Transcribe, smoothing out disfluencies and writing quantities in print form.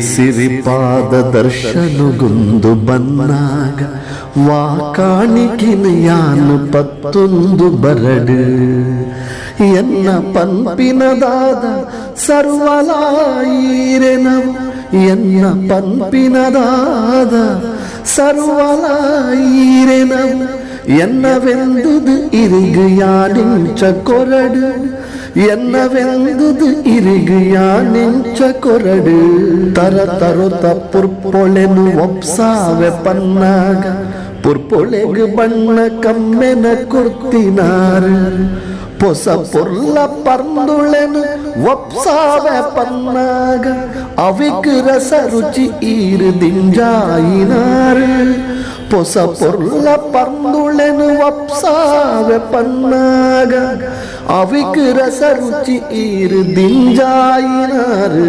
ಸಿರಿಪಾದ ದರ್ಶನಗುಂದು ಬನ್ನಾಗ ವಾಕಾಣಿಕಿನ ಯಾನು ಪತ್ತೊಂದು ಬರಡು ಎನ್ನ ಪಂಪಿನದಾದ ಸರ್ವಲಾಯಿರೆನವು ಎನ್ನ ಪಂಪಿನದಾದ ಸರ್ವಲಾಯಿರೆನವು എന്നവെന്തുത് ഇറുകയാനിഞ്ച കൊരട് എന്നവെന്തുത് ഇറുകയാനിഞ്ച കൊരട് തര തറുത്ത പുർപ്പൊಳೆನು ಒಪ್ಸಾವೆ ಪನ್ನಾಗ ಪುರ್ಪೊಳೆಗೆ ಬಣ್ಣ ಕಮ್ಮೆನ ಕುರ್ತಿನಾರು ಪೊಸ ಪೊರ್ಲ ಪರ್ದುಳೆನು ಒಪ್ಸಾವೆ ಪನ್ನಾಗ ಅವಿಕ್ ರಸ ರುಚಿ ಈರುದಿಂಜಾಯಿನಾರು ಪೊಸ ಪೊರ್ಲ ಪರ್ದುಳೆನು ಒಪ್ಸಾವೆ ಪನ್ನಾಗ ಅವಿಕ್ ರಸ ರುಚಿ ಈರುದಿಂಜಾಯಿನಾರು